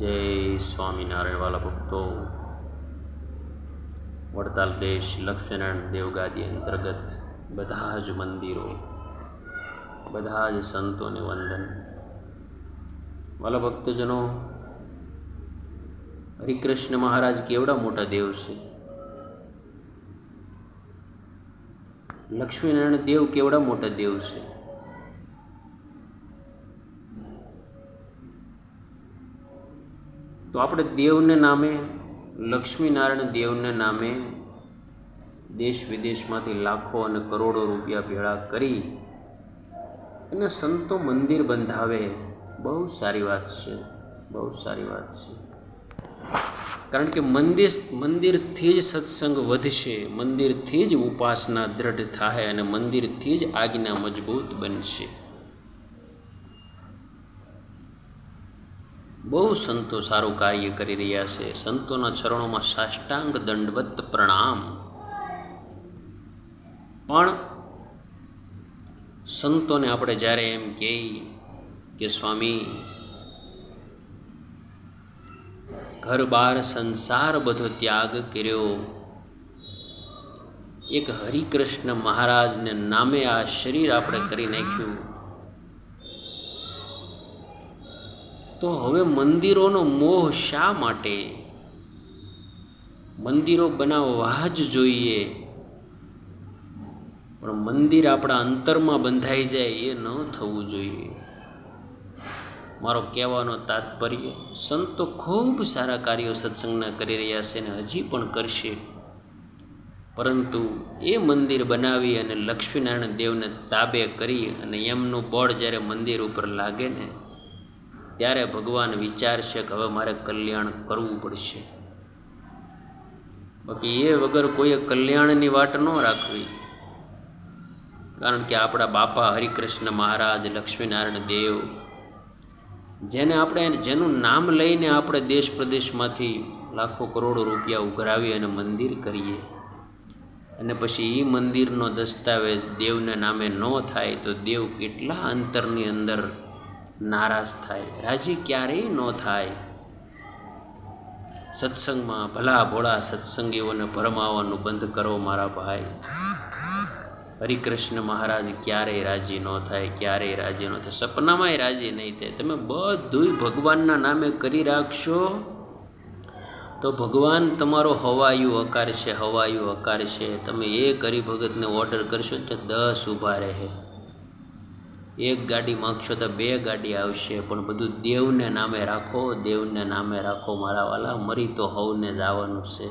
જય સ્વામિનારાયણ વાલા ભક્તો. વડતાલ દેશ લક્ષ્મીનારાયણ દેવગાદી અંતર્ગત બધા જ મંદિરો, બધા જ સંતોને વંદન. વાલા ભક્તજનો, હરિકૃષ્ણ મહારાજ કેવડા મોટા દેવ છે. લક્ષ્મીનારાયણ દેવ કેવડા મોટા દેવ છે. તો આપણે દેવને નામે, લક્ષ્મીનારાયણ દેવને નામે દેશ વિદેશમાંથી લાખો અને કરોડો રૂપિયા ભેળા કરી અને સંતો મંદિર બંધાવે, બહુ સારી વાત છે, બહુ સારી વાત છે. કારણ કે મંદિરથી જ સત્સંગ વધશે, મંદિરથી જ ઉપાસના દ્રઢ થાય અને મંદિરથી જ આજ્ઞા મજબૂત બનશે. બહુ સંતો સારું કાર્ય કરી રહ્યા છે. સંતોના ચરણોમાં સાષ્ટાંગ દંડવત પ્રણામ. પણ સંતોને આપણે જ્યારે એમ કહીએ કે સ્વામી, ઘર બાર સંસાર બધો ત્યાગ કર્યો, એક હરિકૃષ્ણ મહારાજને નામે આ શરીર આપણે કરી નાખ્યું, તો હવે મંદિરોનો મોહ શા માટે? મંદિરો બનાવવા જ જોઈએ, પણ મંદિર આપણા અંતરમાં બંધાઈ જાય એ ન થવું જોઈએ. મારો કહેવાનો તાત્પર્ય, સંતો ખૂબ સારા કાર્યો સત્સંગના કરી રહ્યા છે અને હજી પણ કરશે, પરંતુ એ મંદિર બનાવી અને લક્ષ્મીનારાયણ દેવને તાબે કરી અને એમનું બળ જ્યારે મંદિર ઉપર લાગે ને, ત્યારે ભગવાન વિચારશે કે હવે મારે કલ્યાણ કરવું પડશે. બાકી એ વગર કોઈએ કલ્યાણની વાટ ન રાખવી. કારણ કે આપણા બાપા હરિકૃષ્ણ મહારાજ, લક્ષ્મીનારાયણ દેવ, જેનું નામ લઈને આપણે દેશ પ્રદેશમાંથી લાખો કરોડો રૂપિયા ઉઘરાવી અને મંદિર કરીએ, અને પછી એ મંદિરનો દસ્તાવેજ દેવને નામે ન થાય તો દેવ કેટલા અંતરની અંદર નારાજ થાય, રાજી ક્યારેય ન થાય. સત્સંગમાં ભલા ભોળા સત્સંગીઓને ભરમાવાનું બંધ કરો મારા ભાઈ. હરિકૃષ્ણ મહારાજ ક્યારેય રાજી ન થાય, ક્યારેય રાજી ન થાય, સપનામાંય રાજી નહીં થાય. તમે બધુંય ભગવાનના નામે કરી રાખશો તો ભગવાન તમારો હવાયું હકાર છે, હવાયું હકાર છે. તમે એક હરિભગતને ઓર્ડર કરશો તો 10 ઊભા રહે. એક ગાડી માગશો તો 2 ગાડી આવશે. પણ બધું દેવને નામે રાખો, દેવને નામે રાખો મારા વાલા. મરી તો હવને જવાનું છે.